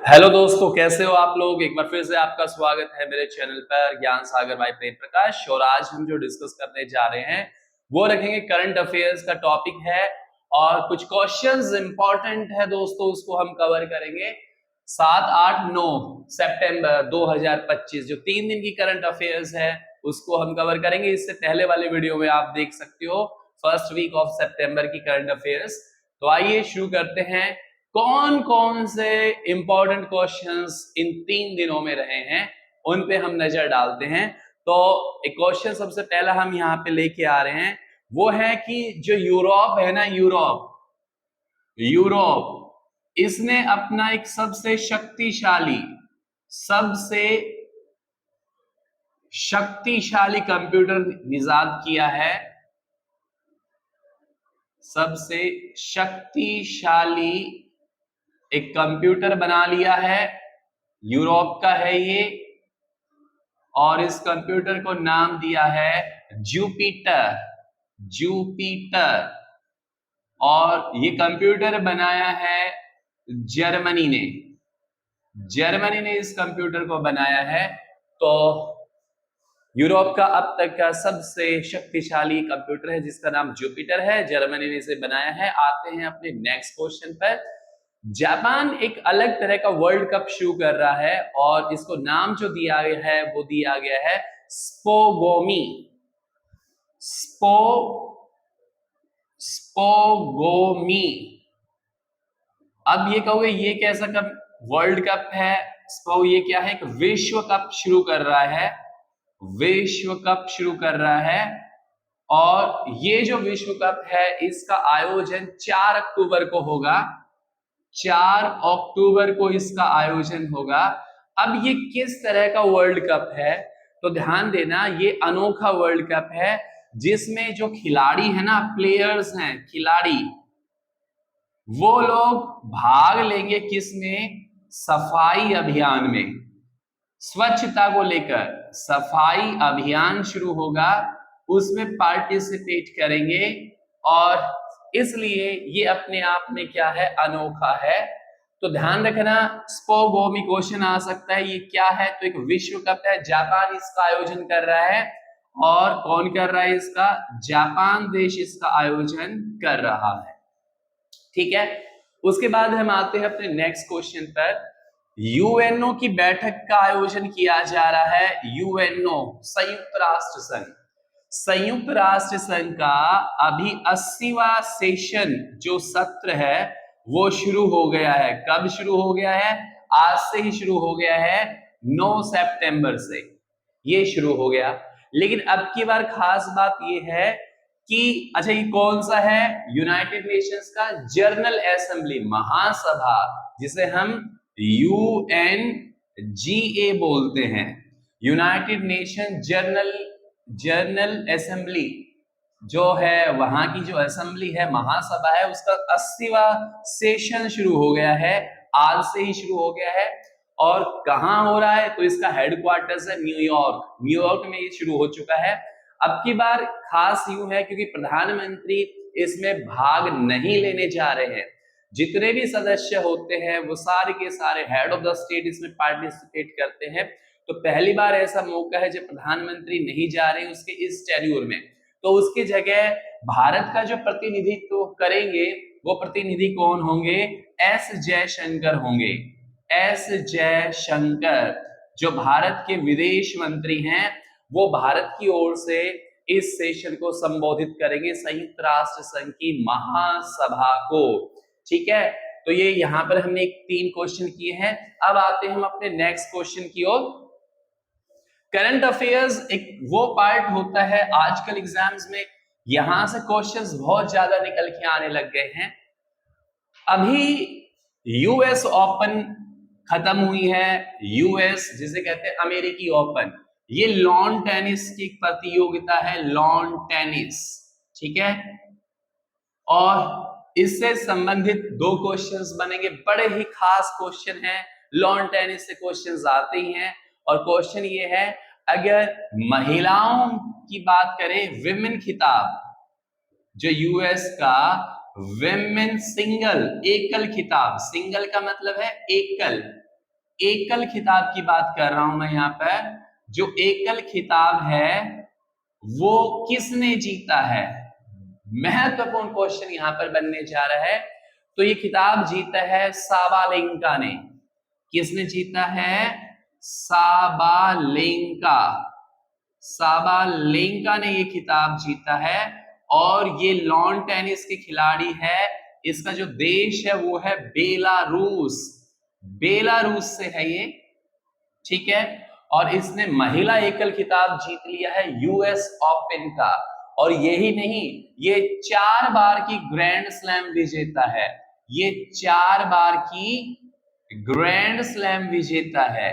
Hello दोस्तों, कैसे हो आप लोग। एक बार फिर से आपका स्वागत है मेरे चैनल पर ज्ञान सागर बाय प्रेम प्रकाश। और आज हम जो डिस्कस करने जा रहे हैं वो रखेंगे करंट अफेयर्स का टॉपिक है और कुछ क्वेश्चंस इंपॉर्टेंट है दोस्तों, उसको हम कवर करेंगे 7, 8, 9 सितंबर 2025 जो 3 दिन की करंट अफेयर्स है उसको हम कवर करेंगे। इससे पहले वाले वीडियो में आप देख सकते हो फर्स्ट वीक ऑफ सितंबर की करंट अफेयर्स। तो आइए शुरू करते हैं। कौन कौन से इंपॉर्टेंट क्वेश्चंस इन 3 दिनों में रहे हैं उन पे हम नजर डालते हैं। तो एक क्वेश्चन सबसे पहला हम यहाँ पे लेके आ रहे हैं, वो है कि जो यूरोप है ना, यूरोप इसने अपना एक सबसे शक्तिशाली कंप्यूटर निजात किया है। सबसे शक्तिशाली एक कंप्यूटर बना लिया है, यूरोप का है ये, और इस कंप्यूटर को नाम दिया है जुपिटर। और ये कंप्यूटर बनाया है जर्मनी ने इस कंप्यूटर को बनाया है। तो यूरोप का अब तक का सबसे शक्तिशाली कंप्यूटर है जिसका नाम जुपिटर है, जर्मनी ने इसे बनाया है। आते हैं अपने नेक्स्ट क्वेश्चन पर। जापान एक अलग तरह का वर्ल्ड कप शुरू कर रहा है और इसको नाम जो दिया गया है वो दिया गया है स्पोगोमी। अब ये कहोगे ये कैसा कप, वर्ल्ड कप है ये क्या है, एक विश्व कप शुरू कर रहा है। और ये जो विश्व कप है इसका आयोजन 4 अक्टूबर को होगा। 4 अक्टूबर को इसका आयोजन होगा। अब ये किस तरह का वर्ल्ड कप है, तो ध्यान देना, ये अनोखा वर्ल्ड कप है जिसमें जो खिलाड़ी है ना, प्लेयर्स हैं खिलाड़ी, वो लोग भाग लेंगे किसमें, सफाई अभियान में। स्वच्छता को लेकर सफाई अभियान शुरू होगा, उसमें पार्टिसिपेट करेंगे। और इसलिए ये अपने आप में क्या है, अनोखा है। तो ध्यान रखना, स्पोगोमी क्वेश्चन आ सकता है, ये क्या है, तो एक विश्व कप है, जापान इसका आयोजन कर रहा है। और कौन कर रहा है इसका, जापान देश इसका आयोजन कर रहा है। ठीक है, उसके बाद हम आते हैं अपने नेक्स्ट क्वेश्चन पर। यूएनओ की बैठक का आयोजन किया जा रहा है। यूएनओ संयुक्त राष्ट्र संघ का अभी 80वां सेशन जो सत्र है वो शुरू हो गया है। कब शुरू हो गया है, आज से ही शुरू हो गया है, 9 सितंबर से ये शुरू हो गया। लेकिन अब की बार खास बात ये है कि अच्छा ये कौन सा है, यूनाइटेड नेशंस का जनरल असेंबली महासभा, जिसे हम UNGA बोलते हैं, यूनाइटेड नेशन जनरल असेंबली जो है, वहां की जो असेंबली है, महासभा है, उसका 80वां सेशन शुरू हो गया है, आज से ही शुरू हो गया है। और कहां हो रहा है, तो इसका हेडक्वार्टर्स है न्यूयॉर्क में ये शुरू हो चुका है। अब की बार खास यूं है क्योंकि प्रधानमंत्री इसमें भाग नहीं लेने जा रहे हैं, जितने भी सदस्य होते हैं वो सारे के सारे हेड ऑफ द स्टेट इसमें पार्टिसिपेट करते हैं। तो पहली बार ऐसा मौका है जब प्रधानमंत्री नहीं जा रहे उसके इस टेन्योर में, तो उसकी जगह भारत का जो प्रतिनिधित्व करेंगे वो प्रतिनिधि कौन होंगे, एस जयशंकर होंगे। एस जयशंकर जो भारत के विदेश मंत्री हैं, वो भारत की ओर से इस सेशन को संबोधित करेंगे, संयुक्त राष्ट्र संघ की महासभा को। ठीक है, तो ये यहां पर हमने 3 क्वेश्चन किए हैं। अब आते हैं हम अपने नेक्स्ट क्वेश्चन की ओर। करंट अफेयर्स एक वो पार्ट होता है आजकल एग्जाम्स में, यहां से क्वेश्चंस बहुत ज्यादा निकल के आने लग गए हैं। अभी यूएस ओपन खत्म हुई है, यूएस जिसे कहते हैं अमेरिकी ओपन, ये लॉन टेनिस की प्रतियोगिता है, लॉन टेनिस। ठीक है, और इससे संबंधित 2 क्वेश्चंस बनेंगे, बड़े ही खास क्वेश्चन हैं, लॉन टेनिस से क्वेश्चंस आते ही हैं। और क्वेश्चन ये है, अगर महिलाओं की बात करें, विमेन खिताब जो यूएस का विमेन सिंगल एकल खिताब, सिंगल का मतलब है एकल, एकल खिताब की बात कर रहा हूं मैं यहाँ पर। जो एकल खिताब है वो किसने जीता है? महत्वपूर्ण क्वेश्चन यहां पर बनने जा रहा है। तो ये खिताब जीता है साबालेंका ने। किसने जीता है? साबालेंका। साबालेंका ने ये खिताब जीता है। और ये लॉन टेनिस के खिलाड़ी है। इसका जो देश है वो है बेलारूस। बेलारूस से है ये, ठीक है। और इसने महिला एकल खिताब जीत लिया है यूएस ओपन का। और यही नहीं, ये 4 बार की ग्रैंड स्लैम विजेता है। ये 4 बार की ग्रैंड स्लैम विजेता है।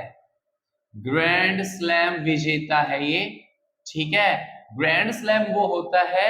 ग्रैंड स्लैम विजेता है ये, ठीक है। ग्रैंड स्लैम वो होता है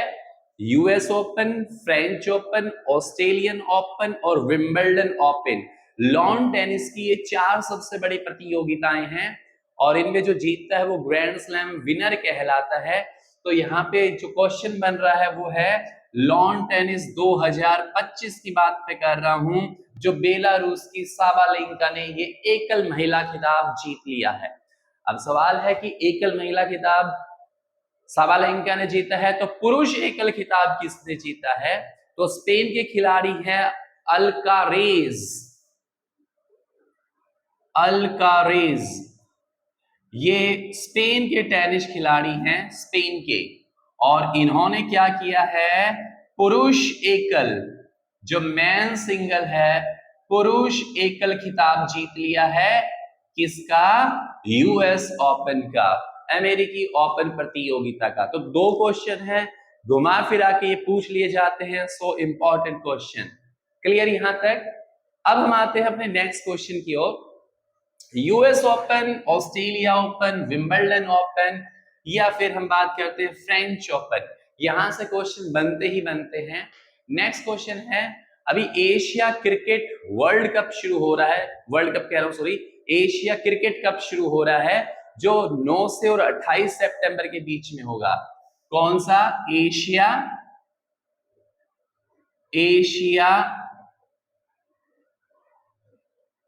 US open, French open, Australian open और विंबलडन ओपन। लॉन टेनिस की ये 4 सबसे बड़ी प्रतियोगिताएं हैं और इनमें जो जीतता है वो ग्रैंड स्लैम विनर कहलाता है। तो यहाँ पे जो क्वेश्चन बन रहा है वो है लॉन टेनिस 2025 की बात पे कर रहा हूं, जो बेलारूस की साबालेंका ने ये एकल महिला खिताब जीत लिया है। अब सवाल है कि एकल महिला खिताब साबालेंका ने जीता है, तो पुरुष एकल खिताब किसने जीता है? तो स्पेन के खिलाड़ी है अल्कारेज। अल्कारेज ये स्पेन के टेनिस खिलाड़ी हैं, स्पेन के। और इन्होंने क्या किया है? पुरुष एकल, जो मैन सिंगल है, पुरुष एकल खिताब जीत लिया है। किसका? यूएस ओपन का, अमेरिकी ओपन प्रतियोगिता का। तो 2 क्वेश्चन है, घुमा फिरा के ये पूछ लिए जाते हैं। So important question. क्लियर यहां तक? अब हम आते हैं अपने नेक्स्ट क्वेश्चन की ओर। US Open, Australia Open, Wimbledon Open, या फिर हम बात करते हैं फ्रेंच ओपन। यहां से क्वेश्चन बनते ही बनते हैं। नेक्स्ट क्वेश्चन है, अभी एशिया क्रिकेट वर्ल्ड कप शुरू हो रहा है। वर्ल्ड कप कह रहा हूं, सॉरी, एशिया क्रिकेट कप शुरू हो रहा है, जो 9 से और 28 सितंबर के बीच में होगा। कौन सा? Asia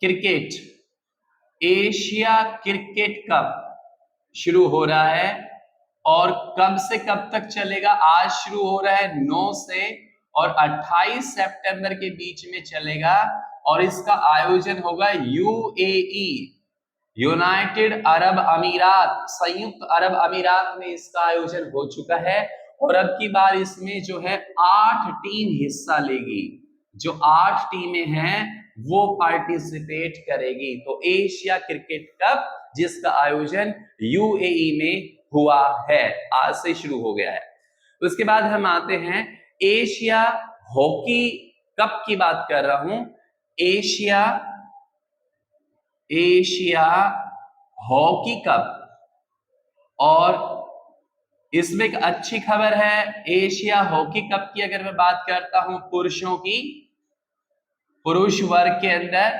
cricket, Asia cricket cup शुरू हो रहा है। और कब से कब तक चलेगा? आज शुरू हो रहा है 9 से और 28 सितंबर के बीच में चलेगा। और इसका आयोजन होगा यूएई, यूनाइटेड अरब अमीरात, संयुक्त अरब अमीरात में इसका आयोजन हो चुका है। और अब की बार इसमें जो है 8 टीम हिस्सा लेगी। जो 8 टीमें हैं वो पार्टिसिपेट करेगी। तो एशिया क्रिकेट कप, जिसका आयोजन यूएई में हुआ है, आज से शुरू हो गया है। उसके बाद हम आते हैं एशिया हॉकी कप की बात कर रहा हूं। Asia hockey cup. और इसमें एक अच्छी खबर है, एशिया हॉकी कप की अगर मैं बात करता हूं पुरुषों की, पुरुष वर्ग के अंदर,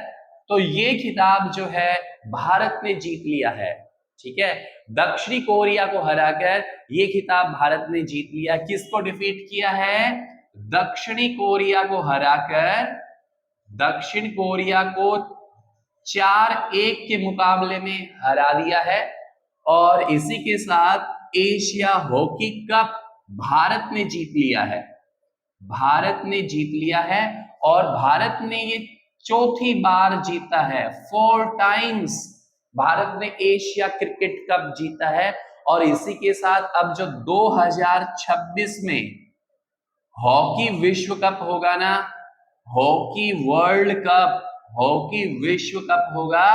तो ये खिताब जो है भारत ने जीत लिया है, ठीक है। दक्षिणी कोरिया को हराकर ये खिताब भारत ने जीत लिया। किसको डिफीट किया है? दक्षिणी कोरिया को हराकर, दक्षिण कोरिया को 4-1 के मुकाबले में हरा दिया है। और इसी के साथ एशिया हॉकी कप भारत ने जीत लिया है। भारत ने जीत लिया है और भारत ने ये 4थी बार जीता है। 4 टाइम्स भारत ने एशिया क्रिकेट कप जीता है। और इसी के साथ अब जो 2026 में हॉकी विश्व कप होगा ना, हॉकी वर्ल्ड कप, हॉकी विश्व कप होगा,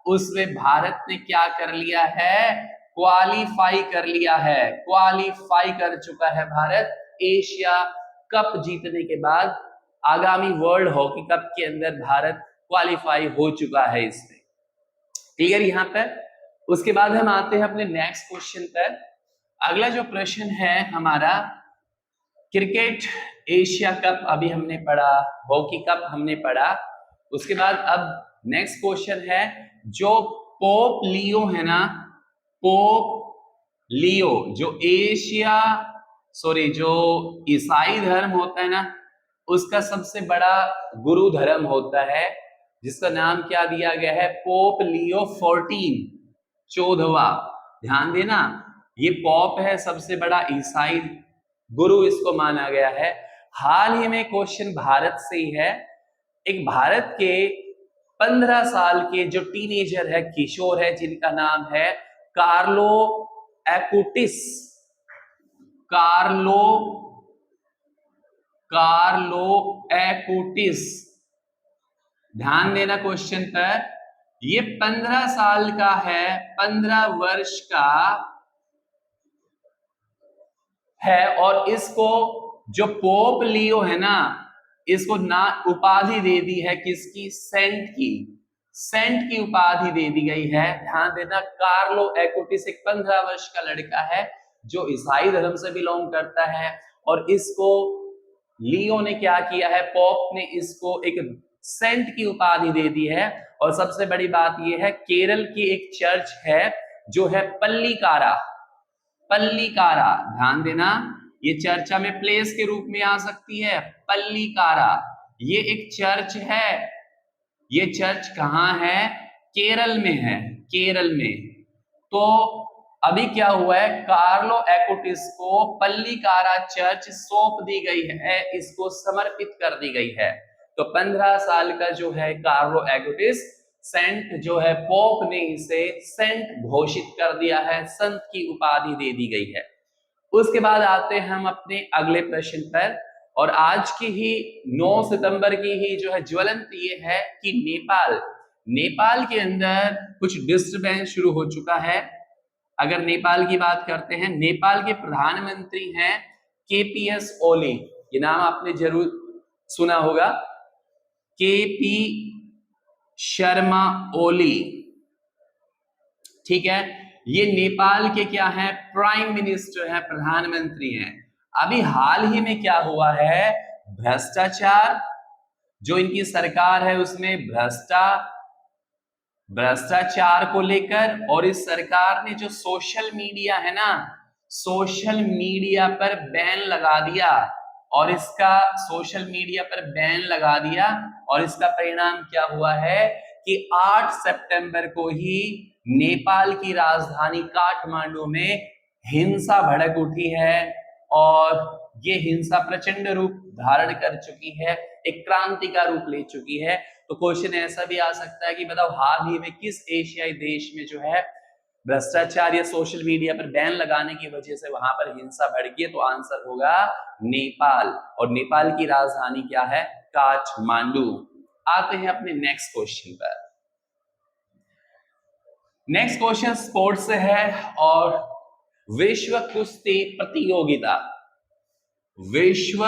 उसमें भारत ने क्या कर लिया है? क्वालिफाई कर लिया है। क्वालिफाई कर चुका है भारत एशिया कप जीतने के बाद। आगामी वर्ल्ड हॉकी कप के अंदर भारत क्वालिफाई हो चुका है इसमें। क्लियर यहां पर? उसके बाद हम आते हैं अपने नेक्स्ट क्वेश्चन पर। अगला जो प्रश्न है हमारा, क्रिकेट एशिया कप अभी हमने पढ़ा, हॉकी कप हमने पढ़ा। उसके बाद अब नेक्स्ट क्वेश्चन है, जो पोप लियो है ना, पोप लियो, जो जो ईसाई धर्म होता है ना, उसका सबसे बड़ा गुरु धर्म होता है, जिसका नाम क्या दिया गया है, पोप लियो 14, 14वां। ध्यान देना, ये पॉप है, सबसे बड़ा ईसाई गुरु इसको माना गया है। हाल ही में क्वेश्चन भारत से ही है। एक भारत के 15 साल के जो टीनेजर है, किशोर है, जिनका नाम है कार्लो एक्यूटिस, कार्लो कार्लो एक्यूटिस। ध्यान देना क्वेश्चन पर, ये 15 साल का है, 15 वर्ष का है, और इसको जो पोप लियो है ना, इसको ना उपाधि दे दी है किसकी, सेंट की, सेंट की उपाधि दे दी गई है। ध्यान देना, कार्लो एक्यूटिस एक 15 वर्ष का लड़का है जो ईसाई धर्म से बिलोंग करता है, और इसको लियो ने क्या किया है, पोप ने इसको एक सेंट की उपाधि दे दी है। और सबसे बड़ी बात यह है, केरल की एक चर्च है जो है पल्लीकारा, पल्लीकारा। ध्यान देना, ये चर्चा में प्लेस के रूप में आ सकती है, पल्लीकारा। ये एक चर्च है, ये चर्च कहां है, केरल में है, केरल में। तो अभी क्या हुआ है, कार्लो एक्यूटिस को पल्लीकारा चर्च सौंप दी गई है, इसको समर्पित कर दी गई है। तो 15 साल का जो है कार्लो एक्यूटिस, सेंट जो है, पोप ने इसे सेंट घोषित कर दिया है, संत की उपाधि दे दी गई है। उसके बाद आते हैं हम अपने अगले प्रश्न पर, और आज की ही 9 सितंबर की ही जो है ज्वलंत ये है कि नेपाल के अंदर कुछ डिस्टर्बेंस शुरू हो चुका है। अगर नेपाल की बात करते हैं, नेपाल के प्रधानमंत्री हैं केपीएस ओली, ये नाम आपने जरूर सुना होगा, केपी शर्मा ओली, ठीक है। ये नेपाल के क्या है, प्राइम मिनिस्टर है, प्रधानमंत्री हैं। अभी हाल ही में क्या हुआ है, भ्रष्टाचार, जो इनकी सरकार है उसमें भ्रष्टाचार को लेकर, और इस सरकार ने जो सोशल मीडिया है ना, सोशल मीडिया पर बैन लगा दिया, और इसका सोशल मीडिया पर बैन लगा दिया, और इसका परिणाम क्या हुआ है कि 8 सितंबर को ही नेपाल की राजधानी काठमांडू में हिंसा भड़क उठी है, और ये हिंसा प्रचंड रूप धारण कर चुकी है, एक क्रांति का रूप ले चुकी है। तो क्वेश्चन ऐसा भी आ सकता है कि बताओ हाल ही में किस एशियाई देश में जो है भ्रष्टाचार या सोशल मीडिया पर बैन लगाने की वजह से वहां पर हिंसा भड़की है, तो आंसर होगा नेपाल, और नेपाल की राजधानी क्या है, काठमांडू। आते हैं अपने नेक्स्ट क्वेश्चन पर। नेक्स्ट क्वेश्चन स्पोर्ट्स से है, और विश्व कुश्ती प्रतियोगिता, विश्व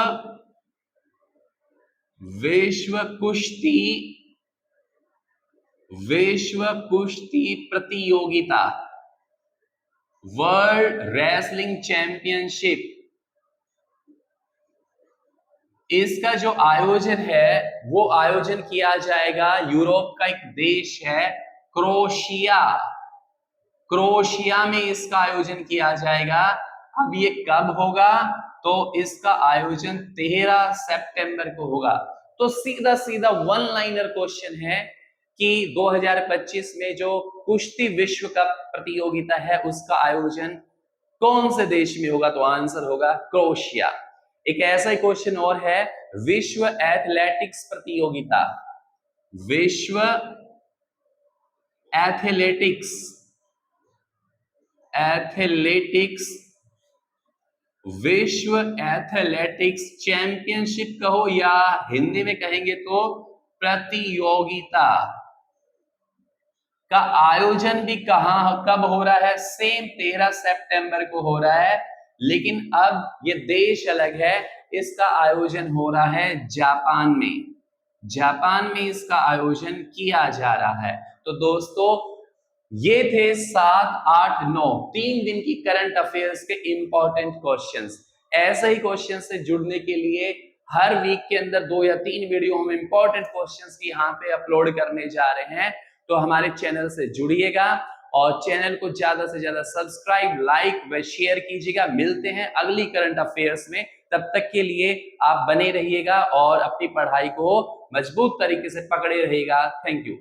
कुश्ती प्रतियोगिता, वर्ल्ड रेसलिंग चैंपियनशिप, इसका जो आयोजन है वो आयोजन किया जाएगा, यूरोप का एक देश है क्रोएशिया, क्रोएशिया में इसका आयोजन किया जाएगा। अब ये कब होगा, तो इसका आयोजन 13 सितंबर को होगा। तो सीधा सीधा वन लाइनर क्वेश्चन है कि 2025 में जो कुश्ती विश्व कप प्रतियोगिता है उसका आयोजन कौन से देश में होगा, तो आंसर होगा क्रोएशिया। एक ऐसा ही क्वेश्चन और है, विश्व एथलेटिक्स प्रतियोगिता, विश्व विश्व एथलेटिक्स चैंपियनशिप कहो, या हिंदी में कहेंगे तो प्रतियोगिता का आयोजन भी कब हो रहा है, सेम 13 सितंबर को हो रहा है, लेकिन अब ये देश अलग है, इसका आयोजन हो रहा है जापान में, जापान में इसका आयोजन किया जा रहा है। तो दोस्तों ये थे 7, 8, 9 3 दिन की करंट अफेयर्स के इंपॉर्टेंट क्वेश्चंस। ऐसे ही क्वेश्चन से जुड़ने के लिए हर वीक के अंदर 2 या 3 वीडियो हम इंपॉर्टेंट क्वेश्चंस की यहाँ पे अपलोड करने जा रहे हैं, तो हमारे चैनल से जुड़िएगा और चैनल को ज्यादा से ज्यादा सब्सक्राइब, लाइक व शेयर कीजिएगा। मिलते हैं अगली करंट अफेयर्स में, तब तक के लिए आप बने रहिएगा और अपनी पढ़ाई को मजबूत तरीके से पकड़े रहेगा। Thank you.